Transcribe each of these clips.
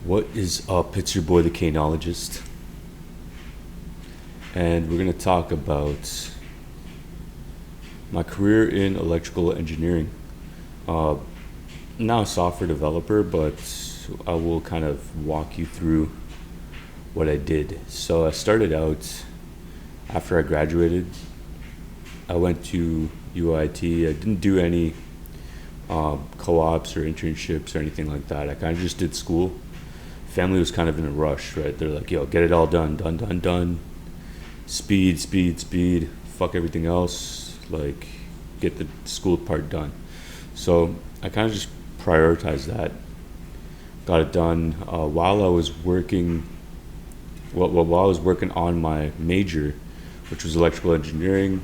What is up? It's your boy, the Knologist, and we're going to talk about my career in electrical engineering. Uh, Now a software developer, but I will kind of walk you through what I did. So I started out after I graduated. I went to UIT. I didn't do any co-ops or internships or anything like that. I kind of just did school. Family was kind of in a rush, right? They're like, yo, get it all done, done, done, done. Speed, speed, speed. Fuck everything else. Like, get the school part done. So I kind of just prioritized that. Got it done while I was working. While I was working on my major, which was electrical engineering,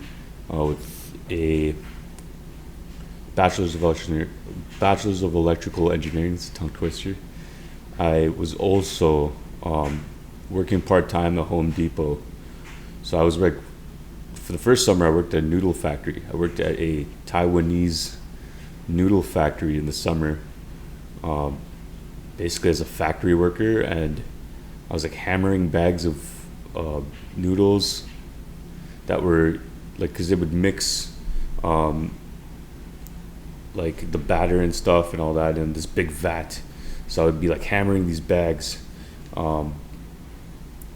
with a bachelor's of electrical engineering. It's a tongue twister. I was also working part time at Home Depot. So I was like, for the first summer, I worked at a noodle factory. I worked at a Taiwanese noodle factory in the summer, um, basically as a factory worker, and I was like hammering bags of noodles that were like, because they would mix um, like the batter and stuff and all that in this big vat. So I would be like hammering these bags um,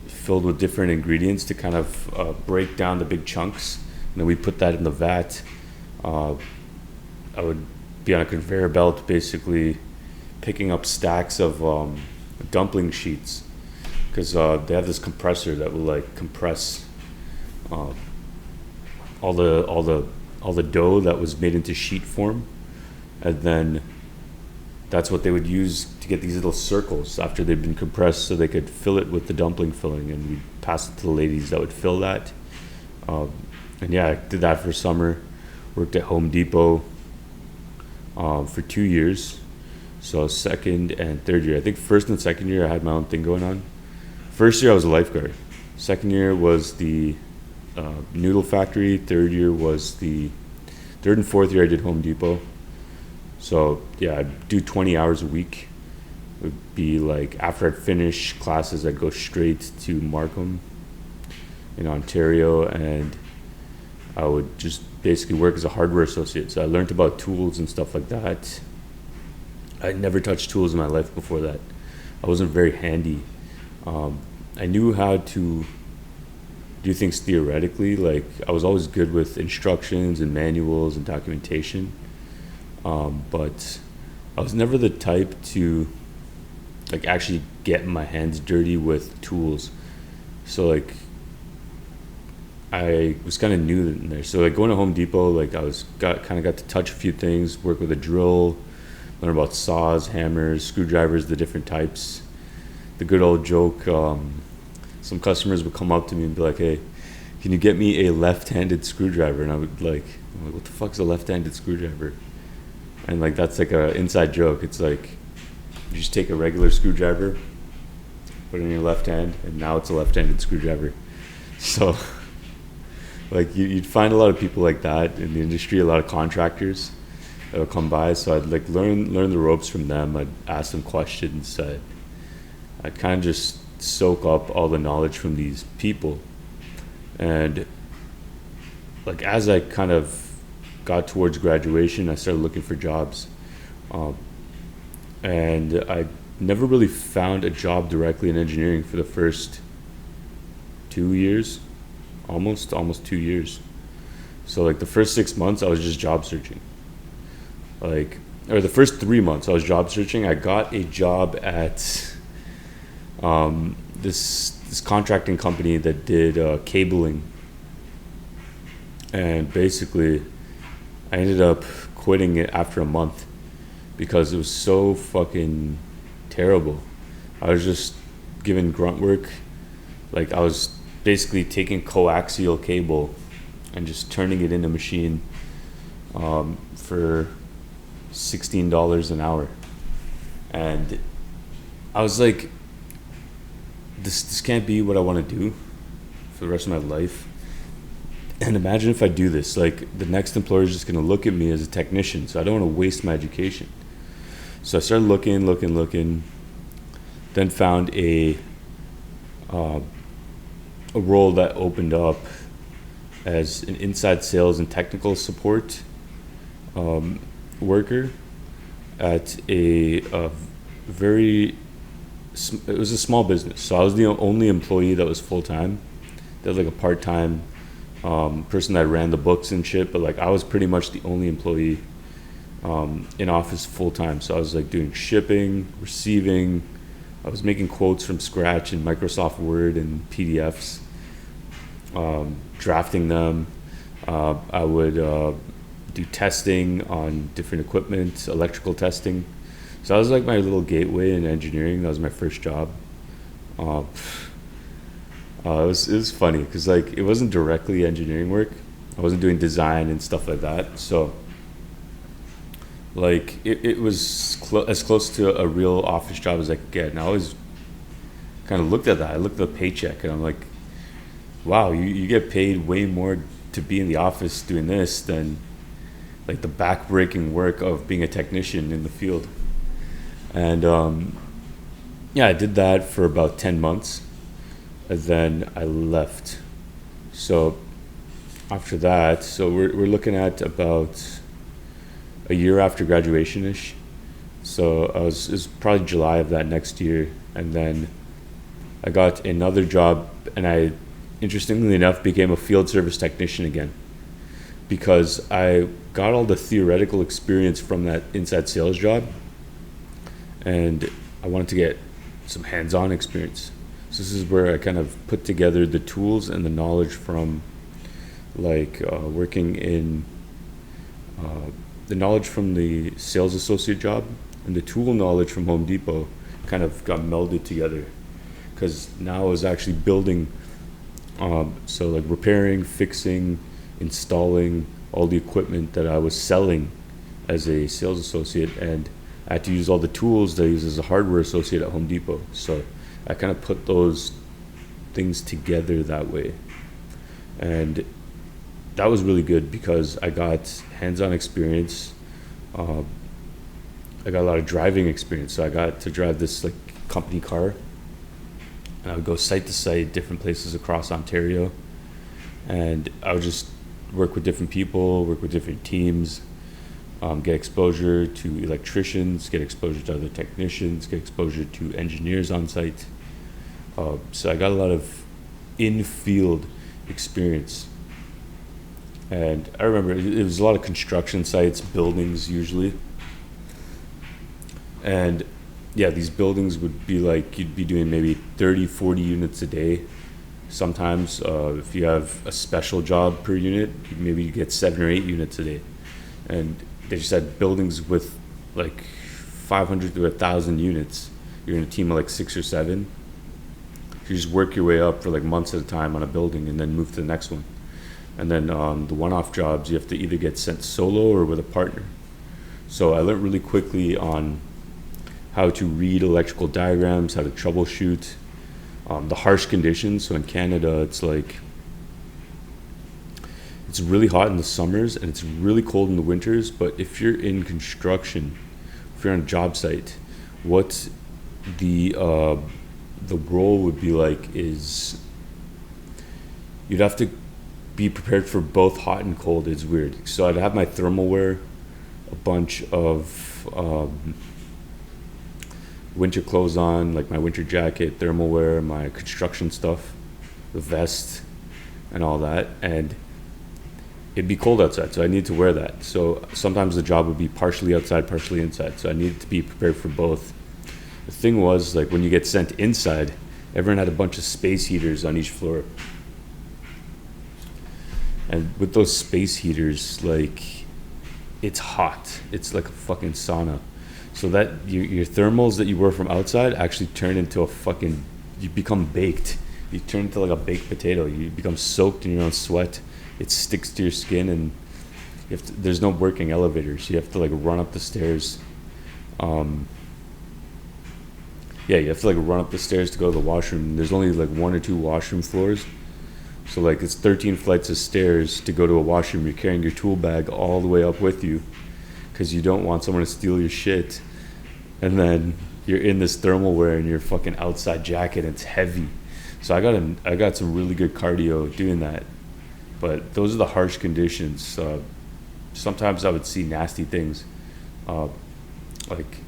filled with different ingredients to kind of break down the big chunks. And then we put that in the vat. Uh, I would be on a conveyor belt basically picking up stacks of dumpling sheets because they have this compressor that will like compress uh, all the dough that was made into sheet form, and then that's what they would use to get these little circles after they'd been compressed so they could fill it with the dumpling filling, and we'd pass it to the ladies that would fill that. And yeah, I did that for summer. Worked at Home Depot for 2 years. So second and third year. I think first and second year I had my own thing going on. First year I was a lifeguard. Second year was the noodle factory. Third and fourth year I did Home Depot. So yeah, I'd do 20 hours a week. It would be like after I'd finish classes, I'd go straight to Markham in Ontario, and I would just basically work as a hardware associate. So I learned about tools and stuff like that. I'd never touched tools in my life before that. I wasn't very handy. I knew how to do things theoretically. Like I was always good with instructions and manuals and documentation. But I was never the type to like actually get my hands dirty with tools. So like I was kind of new in there. So like going to Home Depot, like got to touch a few things, work with a drill, learn about saws, hammers, screwdrivers, the different types. The good old joke. Some customers would come up to me and be like, "Hey, can you get me a left-handed screwdriver?" And I'm like, "What the fuck's a left-handed screwdriver?" And like that's like a inside joke. It's like you just take a regular screwdriver, put it in your left hand, and now it's a left-handed screwdriver. So like you'd find a lot of people like that in the industry, a lot of contractors that would come by. So I'd like learn the ropes from them. I'd ask them questions. I'd kind of just soak up all the knowledge from these people. And like as I kind of got towards graduation, I started looking for jobs. And I never really found a job directly in engineering for the first 2 years, almost 2 years. So like the first 6 months, I was just job searching. Or the first 3 months, I was job searching. I got a job at this contracting company that did cabling, and basically I ended up quitting it after a month because it was so fucking terrible. I was just given grunt work. Like I was basically taking coaxial cable and just turning it in a machine for $16 an hour. And I was like, this can't be what I want to do for the rest of my life. And imagine if I do this, like the next employer is just going to look at me as a technician. So I don't want to waste my education. So I started looking. Then found uh, a role that opened up as an inside sales and technical support worker at a very it was a small business. So I was the only employee that was full time. There was like a part time person that ran the books and shit, but like I was pretty much the only employee in office full time. So I was like doing shipping, receiving. I was making quotes from scratch in Microsoft Word and PDFs, drafting them. I would do testing on different equipment, electrical testing. So that was like my little gateway in engineering. That was my first job. Uh, it was funny because like it wasn't directly engineering work. I wasn't doing design and stuff like that. So like it was as close to a real office job as I could get. And I always kind of looked at that. I looked at the paycheck and I'm like, wow, you get paid way more to be in the office doing this than like the backbreaking work of being a technician in the field. And yeah, I did that for about 10 months and then I left. So after that, so we're looking at about a year after graduation ish. So it was probably July of that next year. And then I got another job and I, interestingly enough, became a field service technician again because I got all the theoretical experience from that inside sales job and I wanted to get some hands-on experience. So this is where I kind of put together the tools and the knowledge from like working in the knowledge from the sales associate job and the tool knowledge from Home Depot kind of got melded together because now I was actually building, so like repairing, fixing, installing all the equipment that I was selling as a sales associate, and I had to use all the tools that I use as a hardware associate at Home Depot. So I kind of put those things together that way. And that was really good because I got hands-on experience. I got a lot of driving experience. So I got to drive this like company car and I would go site to site, different places across Ontario. And I would just work with different people, work with different teams, get exposure to electricians, get exposure to other technicians, get exposure to engineers on site. So I got a lot of in-field experience. And I remember it was a lot of construction sites, buildings usually. And yeah, these buildings would be like, you'd be doing maybe 30, 40 units a day. Sometimes if you have a special job per unit, maybe you get 7 or 8 units a day. And they just had buildings with like 500 to 1,000 units. You're in a team of like 6 or 7. You just work your way up for like months at a time on a building and then move to the next one. And then the one-off jobs, you have to either get sent solo or with a partner. So I learned really quickly on how to read electrical diagrams, how to troubleshoot, the harsh conditions. So in Canada, it's like, it's really hot in the summers and it's really cold in the winters. But if you're in construction, if you're on a job site, what the role would be like is you'd have to be prepared for both hot and cold. It's weird. So I'd have my thermal wear, a bunch of winter clothes on, like my winter jacket, thermal wear, my construction stuff, the vest, and all that. And it'd be cold outside, so I needed to wear that. So sometimes the job would be partially outside, partially inside. So I needed to be prepared for both. The thing was, like when you get sent inside, everyone had a bunch of space heaters on each floor. And with those space heaters, like, it's hot. It's like a fucking sauna. So that your thermals that you wear from outside actually turn into a fucking, you become baked. You turn into like a baked potato. You become soaked in your own sweat. It sticks to your skin and you have to, there's no working elevators. You have to like run up the stairs. Yeah, you have to like run up the stairs to go to the washroom. There's only like 1 or 2 washroom floors. So like it's 13 flights of stairs to go to a washroom. You're carrying your tool bag all the way up with you because you don't want someone to steal your shit. And then you're in this thermal wear and your fucking outside jacket and it's heavy. So I got some really good cardio doing that. But those are the harsh conditions. Sometimes I would see nasty things. Uh, like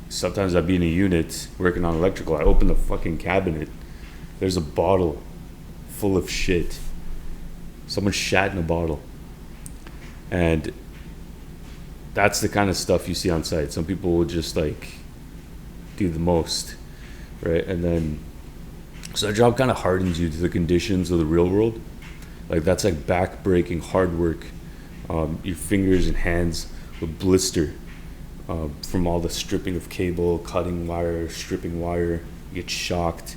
sometimes I'd be in a unit working on electrical. I open the fucking cabinet. There's a bottle full of shit. Someone shat in a bottle. And that's the kind of stuff you see on site. Some people will just like do the most, right? And then, so that job kind of hardens you to the conditions of the real world. Like that's like back-breaking hard work. Your fingers and hands will blister from all the stripping of cable, cutting wire, stripping wire. You get shocked.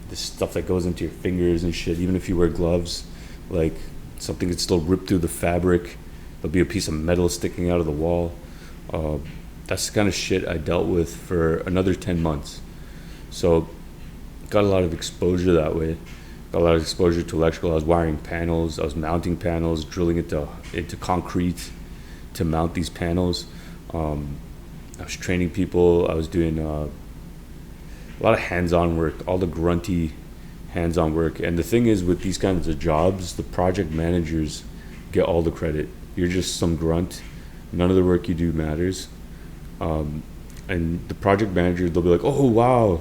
The stuff that goes into your fingers and shit. Even if you wear gloves, like something could still rip through the fabric. There'll be a piece of metal sticking out of the wall. That's the kind of shit I dealt with for another 10 months. So got a lot of exposure that way. Got a lot of exposure to electrical. I was wiring panels. I was mounting panels, drilling into concrete to mount these panels. I was training people. I was doing a lot of hands-on work, all the grunty hands-on work. And the thing is, with these kinds of jobs, the project managers get all the credit. You're just some grunt. None of the work you do matters. And the project manager, they'll be like, oh, wow.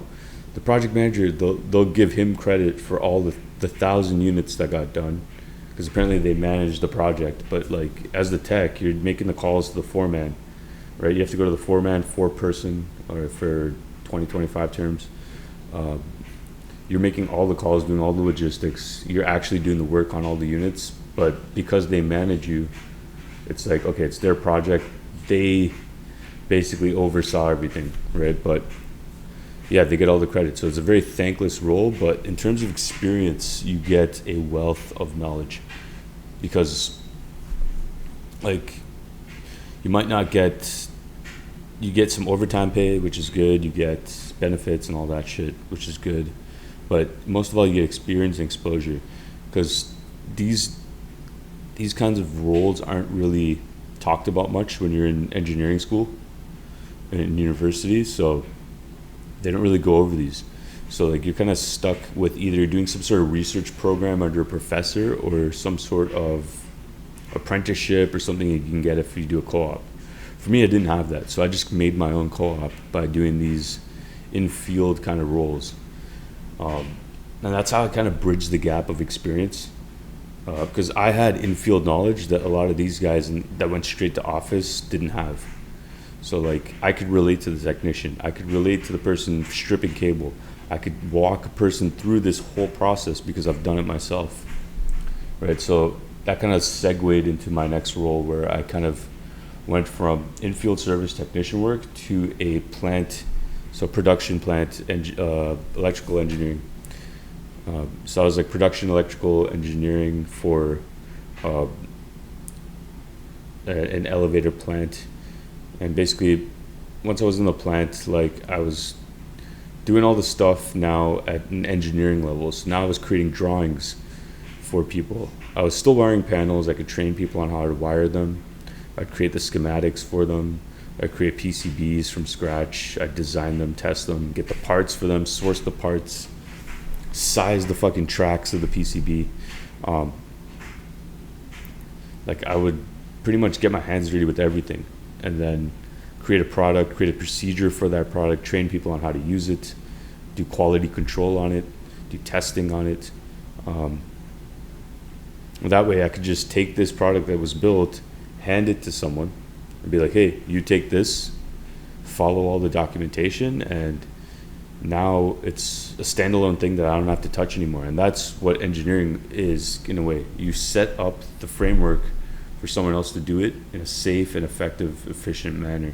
The project manager, they'll give him credit for all the 1,000 units that got done. Because apparently they managed the project. But like, as the tech, you're making the calls to the foreman, right? You have to go to the foreman, four-person, or for 2025 terms. You're making all the calls, doing all the logistics. You're actually doing the work on all the units. But because they manage you, it's like, okay, it's their project. They basically oversaw everything, right? But yeah, they get all the credit. So it's a very thankless role, but in terms of experience, you get a wealth of knowledge. Because like, you might not get, you get some overtime pay, which is good. You get benefits and all that shit, which is good. But most of all, you get experience and exposure. Because these kinds of roles aren't really talked about much when you're in engineering school and in university, so they don't really go over these. So like, you're kind of stuck with either doing some sort of research program under a professor or some sort of apprenticeship or something you can get if you do a co-op. For me, I didn't have that, so I just made my own co-op by doing these in-field kind of roles. And that's how I kind of bridged the gap of experience. Because I had in-field knowledge that a lot of these guys that went straight to office didn't have. So like, I could relate to the technician. I could relate to the person stripping cable. I could walk a person through this whole process because I've done it myself, right? So that kind of segued into my next role, where I kind of went from in-field service technician work to a plant, so production plant and electrical engineering. So I was like production electrical engineering for an elevator plant. And basically, once I was in the plant, like, I was doing all the stuff now at an engineering level. So now I was creating drawings for people. I was still wiring panels. I could train people on how to wire them. I'd create the schematics for them. I'd create PCBs from scratch. I'd design them, test them, get the parts for them, source the parts, size the fucking tracks of the PCB. Like, I would pretty much get my hands dirty with everything, and then create a product, create a procedure for that product, train people on how to use it, do quality control on it, do testing on it. That way I could just take this product that was built, hand it to someone, and be like, hey, you take this, follow all the documentation, and now it's a standalone thing that I don't have to touch anymore. And that's what engineering is, in a way. You set up the framework for someone else to do it in a safe and effective, efficient manner.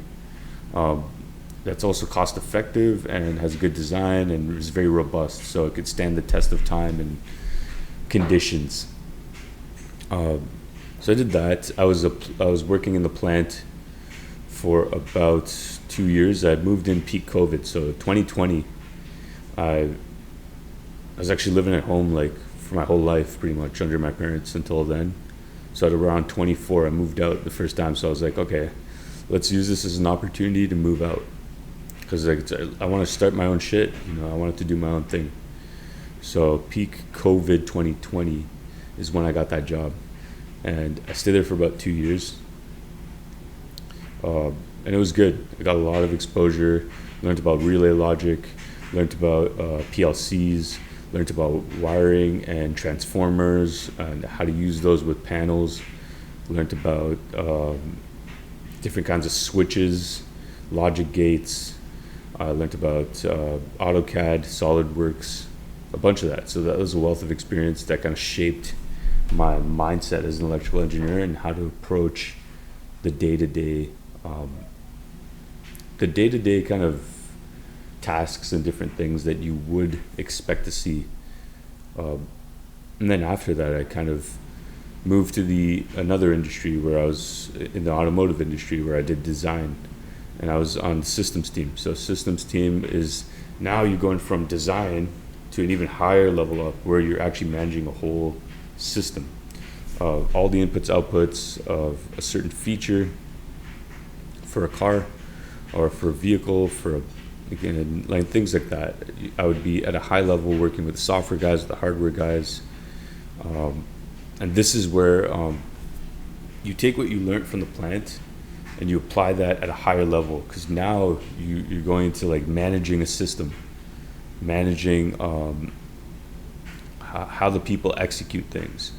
That's also cost effective and has a good design and is very robust, so it could stand the test of time and conditions. So I did that. I was working in the plant for about 2 years. I moved in peak COVID, so 2020. I was actually living at home like for my whole life, pretty much under my parents until then. So at around 24, I moved out the first time. So I was like, okay, let's use this as an opportunity to move out. because like I want to start my own shit. I wanted to do my own thing. So peak COVID 2020 is when I got that job, and I stayed there for about 2 years. And it was good. I got a lot of exposure. Learned about relay logic. Learned about PLCs. Learned about wiring and transformers and how to use those with panels. Learned about different kinds of switches, logic gates. I learned about AutoCAD, SolidWorks, a bunch of that. So that was a wealth of experience that kind of shaped my mindset as an electrical engineer and how to approach the day-to-day kind of tasks and different things that you would expect to see. And then after that, I kind of moved to another industry where I was in the automotive industry where I did design, and I was on the systems team. So systems team is now you're going from design to an even higher level up where you're actually managing a whole system of all the inputs, outputs of a certain feature for a car or for a vehicle, again, like things like that. I would be at a high level working with the software guys, with the hardware guys. And this is where you take what you learned from the plant and you apply that at a higher level, because now you're going to like managing a system, managing how the people execute things,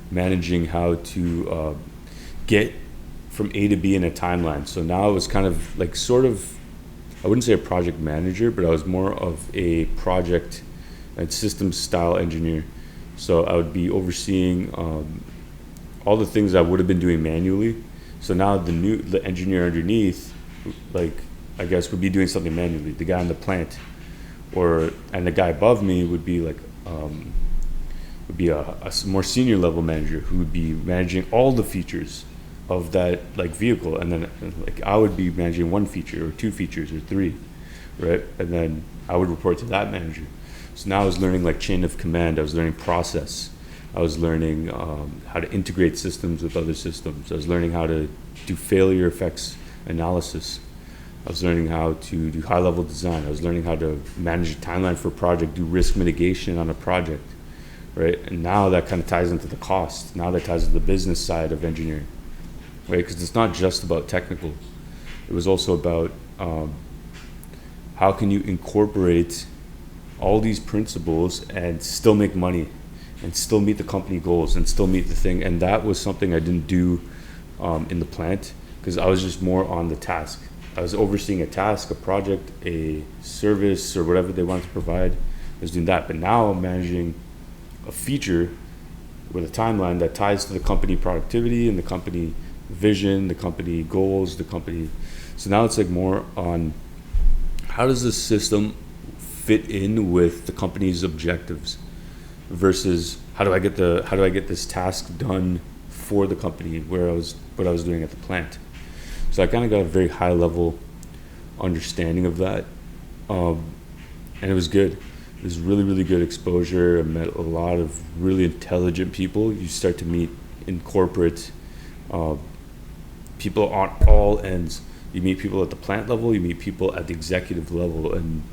managing how to get from A to B in a timeline. So now I was kind of like I wouldn't say a project manager, but I was more of a project and systems style engineer. So I would be overseeing all the things I would have been doing manually. So now the engineer underneath, like I guess, would be doing something manually. The guy in the plant, and the guy above me would be like would be a more senior level manager who would be managing all the features of that like vehicle, and then like I would be managing one feature or two features or three, right? And then I would report to that manager. So now I was learning like chain of command. I was learning process. I was learning how to integrate systems with other systems. I was learning how to do failure effects analysis. I was learning how to do high level design. I was learning how to manage a timeline for a project, do risk mitigation on a project, right? And now that kind of ties into the cost. Now that ties into the business side of engineering, right? Because it's not just about technical. It was also about how can you incorporate all these principles and still make money and still meet the company goals and still meet the thing. And that was something I didn't do in the plant, because I was just more on the task. I was overseeing a task, a project, a service, or whatever they wanted to provide. I was doing that. But now I'm managing a feature with a timeline that ties to the company productivity and the company vision, the company goals, the company. So now it's like more on how does this system fit in with the company's objectives versus how do I get this task done for the company, what I was doing at the plant. So I kind of got a very high level understanding of that, and it was good. It was really, really good exposure. I met a lot of really intelligent people. You start to meet in corporate people on all ends. You meet people at the plant level, you meet people at the executive level, and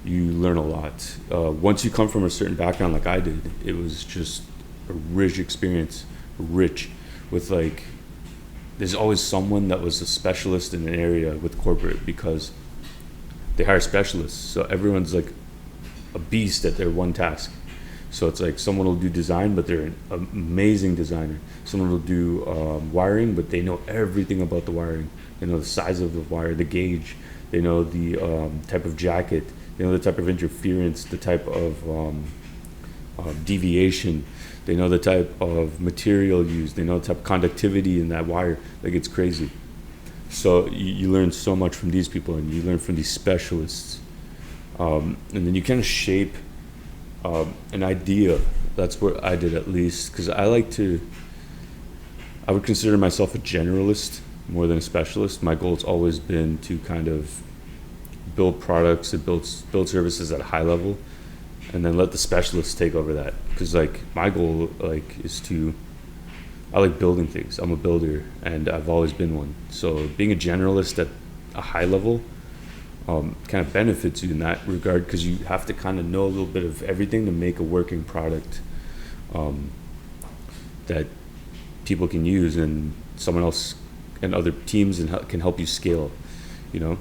you learn a lot. Once you come from a certain background like I did, it was just a rich experience, with like, there's always someone that was a specialist in an area with corporate, because they hire specialists. So everyone's like a beast at their one task. So it's like someone will do design, but they're an amazing designer. Someone will do wiring, but they know everything about the wiring. They know the size of the wire, the gauge. They know the type of jacket. They know the type of interference, the type of deviation. They know the type of material used. They know the type of conductivity in that wire. Like, it's crazy. So you learn so much from these people, and you learn from these specialists. And then you kind of shape an idea. That's what I did, at least, because I would consider myself a generalist more than a specialist. My goal has always been to kind of build products and build services at a high level, and then let the specialists take over that. Because like my goal I like building things. I'm a builder, and I've always been one. So being a generalist at a high level kind of benefits you in that regard, because you have to kind of know a little bit of everything to make a working product that people can use, and someone else and other teams can help you scale, you know.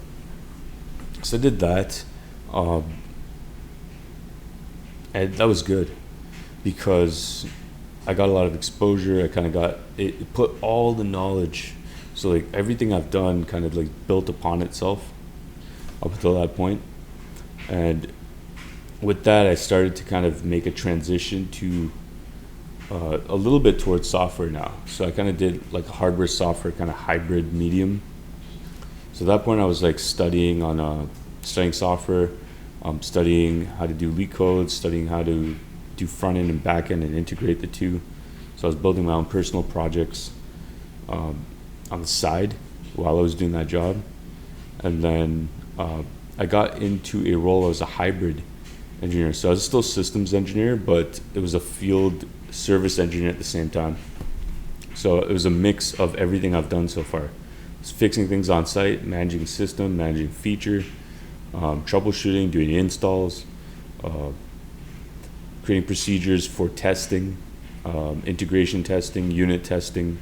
So I did that, and that was good because I got a lot of exposure. I kind of got it put all the knowledge, so like everything I've done kind of like built upon itself up until that point. And with that, I started to kind of make a transition to a little bit towards software now. So I kind of did like a hardware software kind of hybrid medium. So at that point, I was like studying software, studying how to do leak codes, studying how to do front end and back end and integrate the two. So I was building my own personal projects on the side while I was doing that job. And then I got into a role as a hybrid engineer. So I was still systems engineer, but it was a field service engineer at the same time. So it was a mix of everything I've done so far. It's fixing things on site, managing system, managing feature, troubleshooting, doing installs, creating procedures for testing, integration testing, unit testing,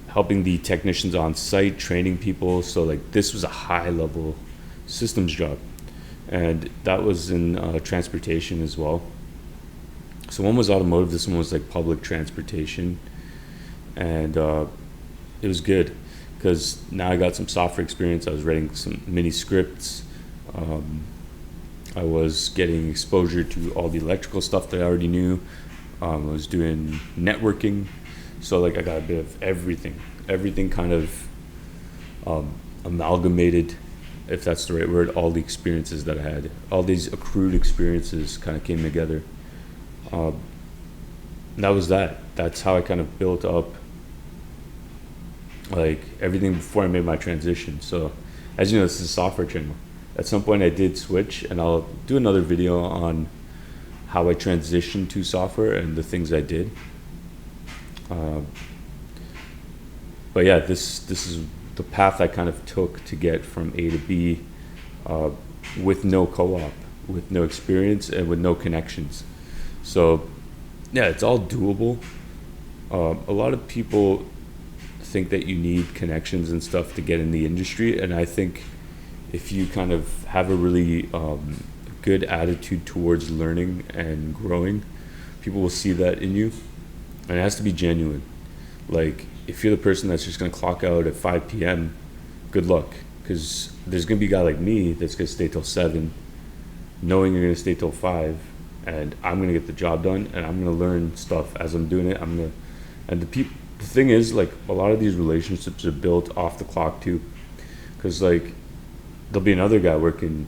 helping the technicians on site, training people. So like this was a high level systems job, and that was in transportation as well. So one was automotive, this one was like public transportation, and it was good because now I got some software experience. I was writing some mini scripts. I was getting exposure to all the electrical stuff that I already knew. I was doing networking, so like I got a bit of everything kind of amalgamated, if that's the right word. All the experiences that I had, all these accrued experiences kind of came together. That's how I kind of built up like everything before I made my transition. So as you know, this is a software channel. At some point I did switch, and I'll do another video on how I transitioned to software and the things I did. But yeah, this is the path I kind of took to get from A to B, with no co-op, with no experience, and with no connections. So yeah, it's all doable. A lot of people think that you need connections and stuff to get in the industry, and I think if you kind of have a really good attitude towards learning and growing, people will see that in you, and it has to be genuine. Like if you're the person that's just going to clock out at 5 p.m., good luck, because there's going to be a guy like me that's going to stay till 7, knowing you're going to stay till 5, and I'm going to get the job done, and I'm going to learn stuff as I'm doing it. And the thing is, like, a lot of these relationships are built off the clock too, because like there'll be another guy working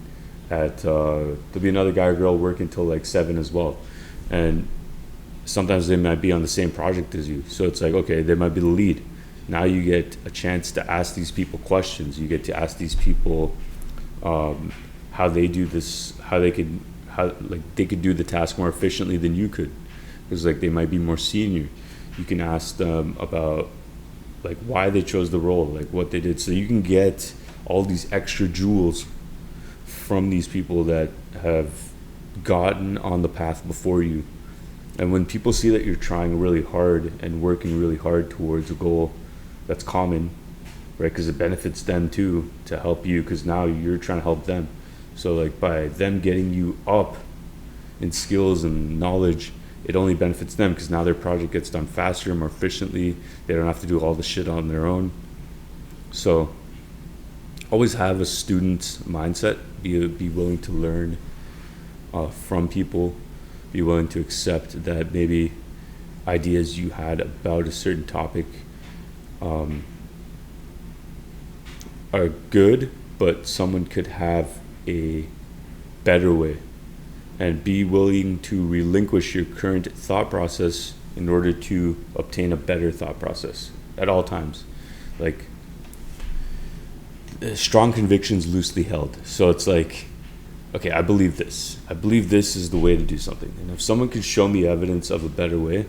there'll be another guy or girl working till like 7 as well, and sometimes they might be on the same project as you. So it's like, okay, they might be the lead. Now you get a chance to ask these people questions. You get to ask these people how they do this, how they could do the task more efficiently than you could, because like they might be more senior. You can ask them about like why they chose the role, like what they did. So you can get all these extra jewels from these people that have gotten on the path before you. And when people see that you're trying really hard and working really hard towards a goal that's common, right? Because it benefits them too, to help you, because now you're trying to help them. So like by them getting you up in skills and knowledge, it only benefits them, because now their project gets done faster, more efficiently. They don't have to do all the shit on their own. So always have a student's mindset. Be willing to learn from people. Be willing to accept that maybe ideas you had about a certain topic are good, but someone could have a better way. And be willing to relinquish your current thought process in order to obtain a better thought process at all times. Like, strong convictions loosely held. So it's like, okay, I believe this. I believe this is the way to do something. And if someone can show me evidence of a better way,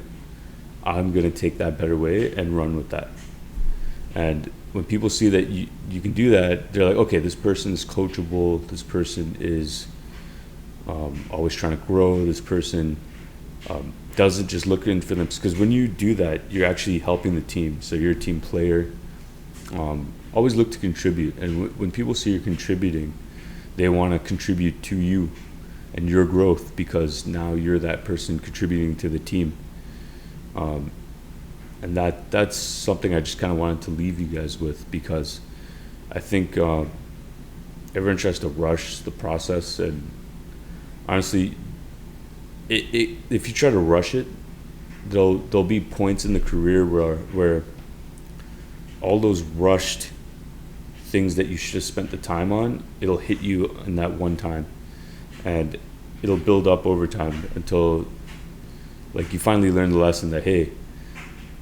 I'm going to take that better way and run with that. And when people see that you can do that, they're like, okay, this person is coachable. This person is always trying to grow. This person doesn't just look in for them. Because when you do that, you're actually helping the team. So you're a team player. Always look to contribute. And when people see you're contributing, they want to contribute to you and your growth, because now you're that person contributing to the team. And that's something I just kind of wanted to leave you guys with, because I think everyone tries to rush the process, and honestly, if you try to rush it, there'll be points in the career where all those rushed things that you should have spent the time on, it'll hit you in that one time, and it'll build up over time until like you finally learn the lesson that, hey,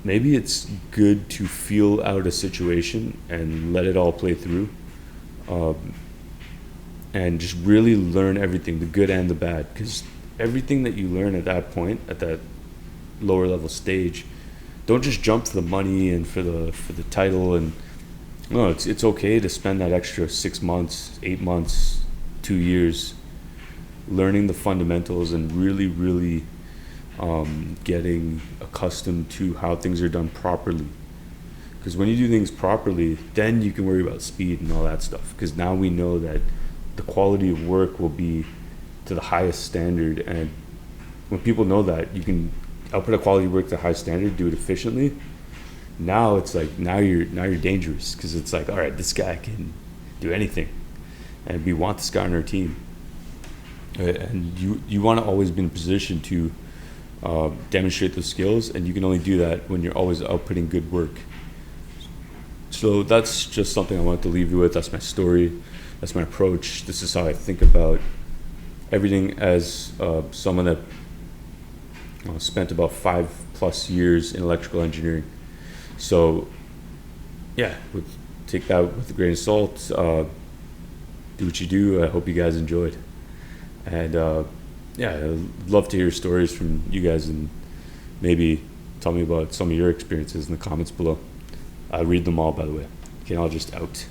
maybe it's good to feel out a situation and let it all play through, and just really learn everything, the good and the bad, because everything that you learn at that point, at that lower level stage, don't just jump for the money and for the title. And no, it's okay to spend that extra 6 months, 8 months, 2 years learning the fundamentals and really getting accustomed to how things are done properly. Because when you do things properly, then you can worry about speed and all that stuff, because now we know that the quality of work will be to the highest standard. And when people know that you can output a quality work to high standard, do it efficiently, now it's like now you're dangerous, because it's like, all right, this guy can do anything, and we want this guy on our team. And you want to always be in a position to demonstrate those skills, and you can only do that when you're always outputting good work. So that's just something I wanted to leave you with. That's my story. That's my approach. This is how I think about everything as someone that spent about 5+ years in electrical engineering. So yeah, take that with a grain of salt. Do what you do. I hope you guys enjoyed. And yeah, I'd love to hear stories from you guys, and maybe tell me about some of your experiences in the comments below. I read them all, by the way. Okay, I'll just out.